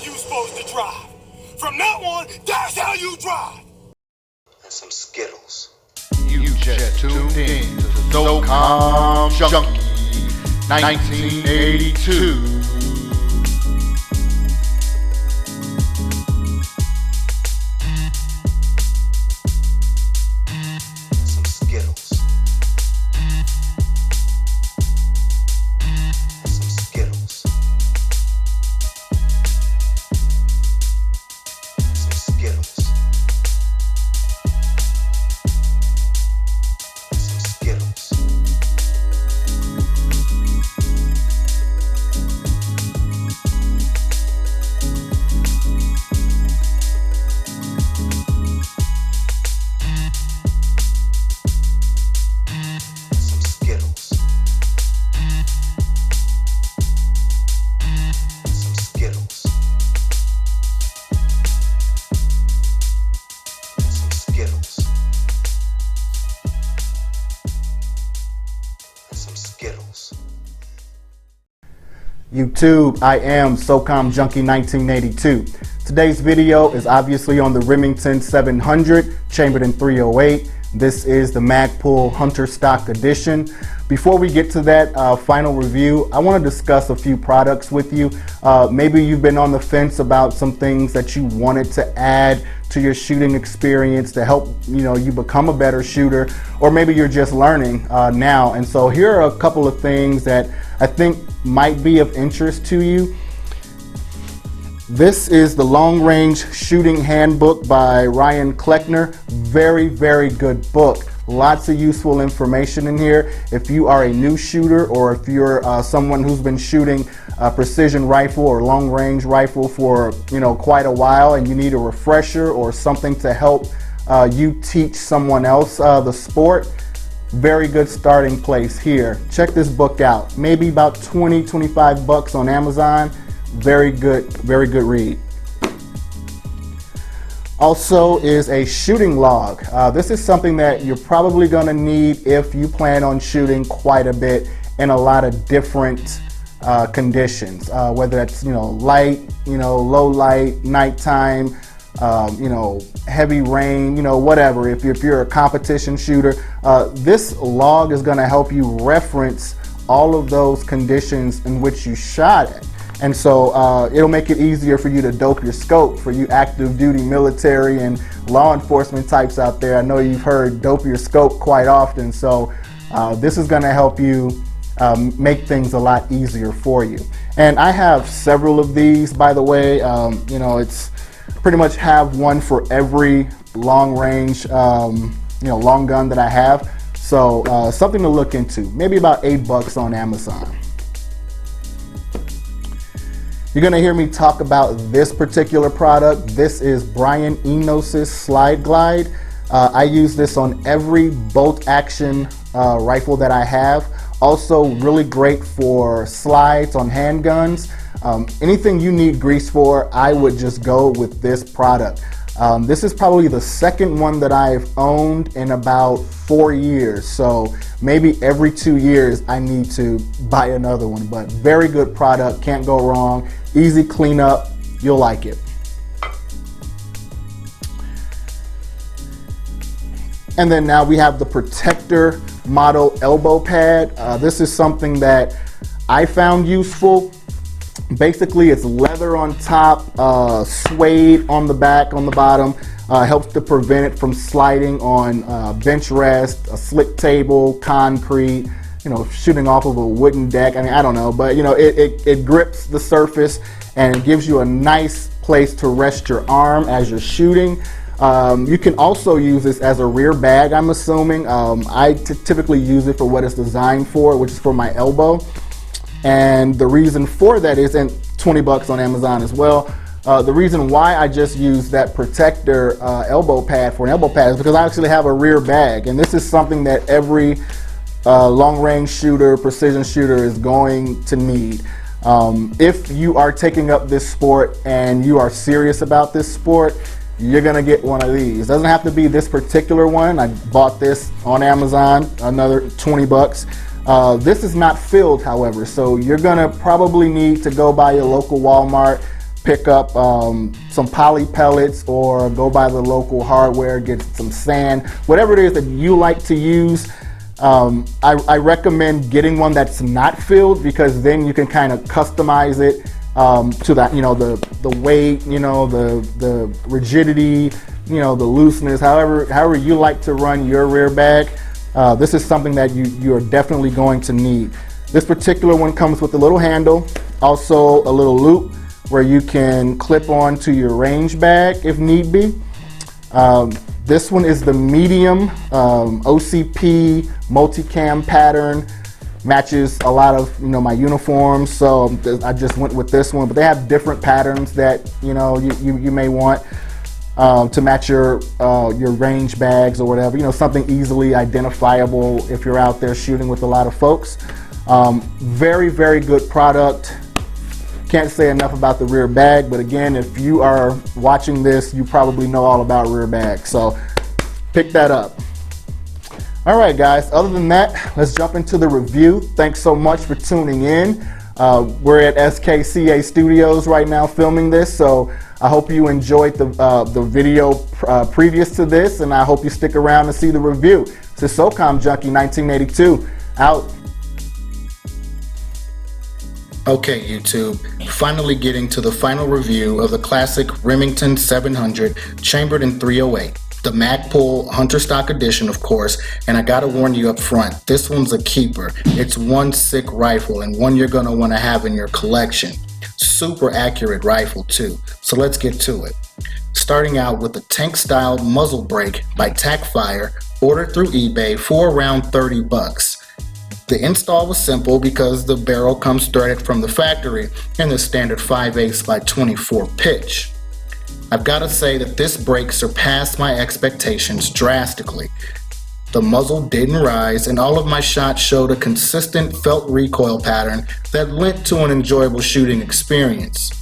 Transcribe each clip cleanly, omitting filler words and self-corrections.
you supposed to drive. From now on, that's how you drive. And some Skittles. You just tuned in to SOCOM Junkie 1982. Some Skittles. And some Skittles. And some Skittles. And some Skittles. Some Skittles. Some Skittles. Some Skittles. Some Skittles. YouTube, I am SOCOM Junkie 1982. Today's video is obviously on the Remington 700, chambered in .308. This is the Magpul Hunter Stock Edition. Before we get to that final review, I want to discuss a few products with you. Maybe you've been on the fence about some things that you wanted to add to your shooting experience to help you become a better shooter, or maybe you're just learning now. And so here are a couple of things that I think might be of interest to you. This is the Long Range Shooting Handbook by Ryan Kleckner. Very, very good book. Lots of useful information in here. If you are a new shooter, or if you're someone who's been shooting a precision rifle or long range rifle for quite a while, and you need a refresher or something to help you teach someone else the sport, very good starting place here. Check this book out. Maybe about 20-25 bucks on Amazon. Very good read. Also is a shooting log. This is something that you're probably going to need if you plan on shooting quite a bit in a lot of different conditions, whether that's light, low light, nighttime, heavy rain, whatever. If you're a competition shooter, this log is going to help you reference all of those conditions in which you shot at. And so it'll make it easier for you to dope your scope. For you active duty military and law enforcement types out there, I know you've heard dope your scope quite often. So this is going to help you make things a lot easier for you. And I have several of these, by the way. It's pretty much have one for every long range, long gun that I have. So something to look into. Maybe about $8 on Amazon. You're going to hear me talk about this particular product. This is Brian Enos's Slide Glide. I use this on every bolt action rifle that I have. Also really great for slides on handguns. Anything you need grease for, I would just go with this product. This is probably the second one that I've owned in about 4 years. So maybe every 2 years I need to buy another one, but very good product, can't go wrong. Easy cleanup, you'll like it. And then now we have the Protector model elbow pad. This is something that I found useful. Basically, it's leather on top, suede on the back, on the bottom. Helps to prevent it from sliding on bench rest, a slick table, concrete, shooting off of a wooden deck. I mean, I don't know, but it grips the surface and gives you a nice place to rest your arm as you're shooting. You can also use this as a rear bag, I'm assuming. I typically use it for what it's designed for, which is for my elbow. And the reason for that is, and $20 on Amazon as well. The reason why I just use that Protector elbow pad for an elbow pad is because I actually have a rear bag, and this is something that every long range shooter, precision shooter is going to need. If you are taking up this sport and you are serious about this sport, you're gonna get one of these. Doesn't have to be this particular one. I bought this on Amazon, another $20. This is not filled, however, so you're gonna probably need to go by your local Walmart, pick up some poly pellets or go by the local hardware, get some sand, whatever it is that you like to use. I recommend getting one that's not filled, because then you can kind of customize it to that, the weight, the rigidity, the looseness, however you like to run your rear bag. This is something that you are definitely going to need. This particular one comes with a little handle, also a little loop where you can clip on to your range bag if need be. This one is the medium OCP multicam pattern. Matches a lot of my uniforms, so I just went with this one. But they have different patterns that you may want to match your range bags or whatever. Something easily identifiable if you're out there shooting with a lot of folks. Very, very good product. Can't say enough about the rear bag, but again, if you are watching this, you probably know all about rear bags, so pick that up. All right, guys, other than that, let's jump into the review. Thanks so much for tuning in. We're at SKCA Studios right now filming this, so I hope you enjoyed the video previous to this, and I hope you stick around to see the review. This is SOCOM Junkie 1982, out. Okay, YouTube, finally getting to the final review of the classic Remington 700 chambered in .308. The Magpul Hunter Stock Edition, of course, and I gotta warn you up front, this one's a keeper. It's one sick rifle and one you're gonna wanna have in your collection. Super accurate rifle too, so let's get to it. Starting out with the tank-style muzzle brake by TacFire, ordered through eBay for around 30 bucks. The install was simple because the barrel comes threaded from the factory in the standard 5/8 by 24 pitch. I've got to say that this brake surpassed my expectations drastically. The muzzle didn't rise, and all of my shots showed a consistent felt recoil pattern that lent to an enjoyable shooting experience.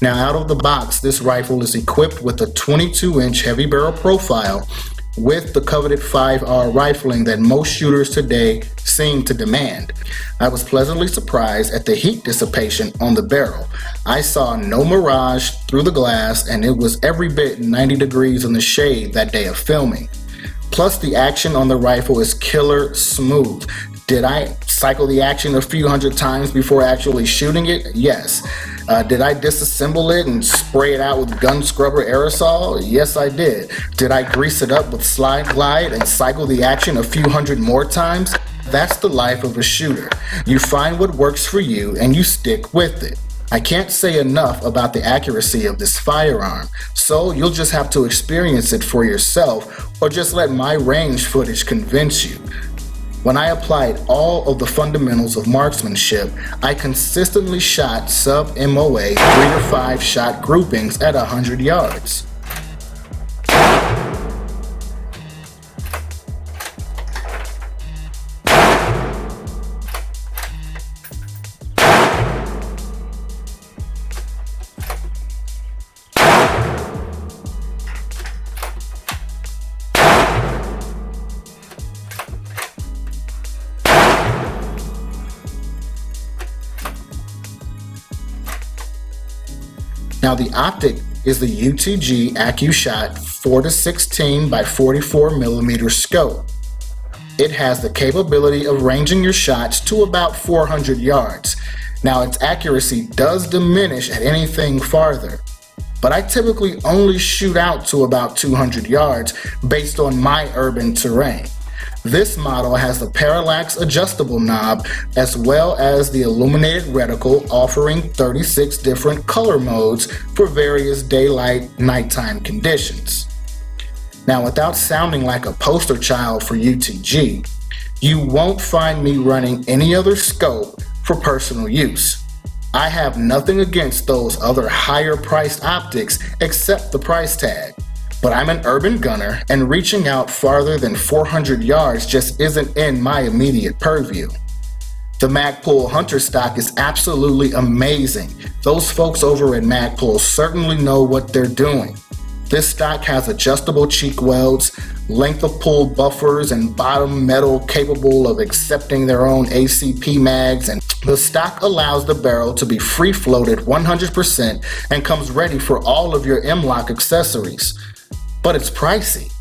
Now, out of the box, this rifle is equipped with a 22-inch heavy barrel profile with the coveted 5R rifling that most shooters today seem to demand. I was pleasantly surprised at the heat dissipation on the barrel. I saw no mirage through the glass, and it was every bit 90 degrees in the shade that day of filming. Plus, the action on the rifle is killer smooth. Did I cycle the action a few hundred times before actually shooting it? Yes. Did I disassemble it and spray it out with gun scrubber aerosol? Yes, I did. Did I grease it up with slide glide and cycle the action a few hundred more times? That's the life of a shooter. You find what works for you and you stick with it. I can't say enough about the accuracy of this firearm, so you'll just have to experience it for yourself or just let my range footage convince you. When I applied all of the fundamentals of marksmanship, I consistently shot sub-MOA 3 to 5 shot groupings at 100 yards. Now the optic is the UTG AccuShot 4-16 by 44 millimeter scope. It has the capability of ranging your shots to about 400 yards. Now its accuracy does diminish at anything farther, but I typically only shoot out to about 200 yards based on my urban terrain. This model has the parallax adjustable knob as well as the illuminated reticle, offering 36 different color modes for various daylight, nighttime conditions. Now, without sounding like a poster child for UTG, you won't find me running any other scope for personal use. I have nothing against those other higher priced optics except the price tag. But I'm an urban gunner, and reaching out farther than 400 yards just isn't in my immediate purview. The Magpul Hunter stock is absolutely amazing. Those folks over at Magpul certainly know what they're doing. This stock has adjustable cheek welds, length of pull buffers, and bottom metal capable of accepting their own ACP mags, and the stock allows the barrel to be free floated 100% and comes ready for all of your M-LOK accessories. But it's pricey.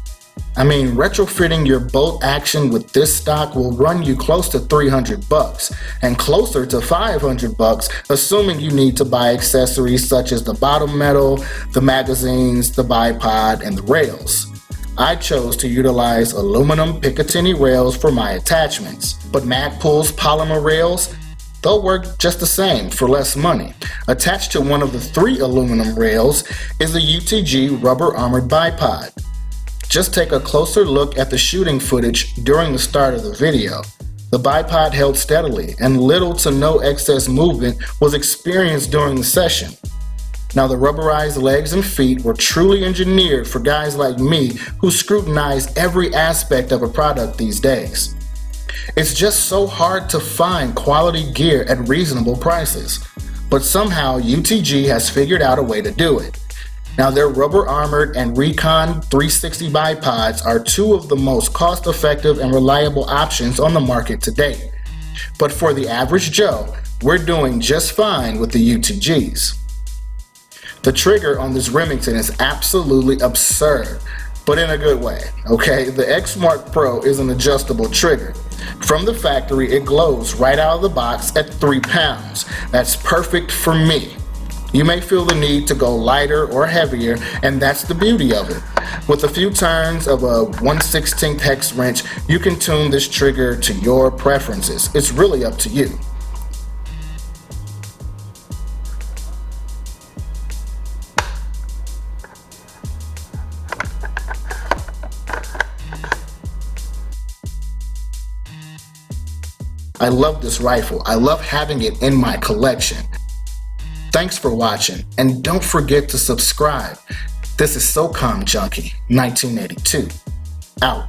I mean, retrofitting your bolt action with this stock will run you close to $300 and closer to $500, assuming you need to buy accessories such as the bottom metal, the magazines, the bipod, and the rails. I chose to utilize aluminum Picatinny rails for my attachments, but Magpul's polymer rails, they'll work just the same for less money. Attached to one of the 3 aluminum rails is a UTG rubber armored bipod. Just take a closer look at the shooting footage during the start of the video. The bipod held steadily and little to no excess movement was experienced during the session. Now, the rubberized legs and feet were truly engineered for guys like me who scrutinize every aspect of a product these days. It's just so hard to find quality gear at reasonable prices, but somehow UTG has figured out a way to do it. Now, their rubber armored and Recon 360 bipods are 2 of the most cost-effective and reliable options on the market to date. But for the average Joe, we're doing just fine with the UTGs. The trigger on this Remington is absolutely absurd, but in a good way, okay? The X-Mark Pro is an adjustable trigger. From the factory, it glows right out of the box at 3 pounds. That's perfect for me. You may feel the need to go lighter or heavier, and that's the beauty of it. With a few turns of a 1/16 hex wrench, you can tune this trigger to your preferences. It's really up to you. I love this rifle. I love having it in my collection. Thanks for watching, and don't forget to subscribe. This is SOCOM Junkie 1982. Out.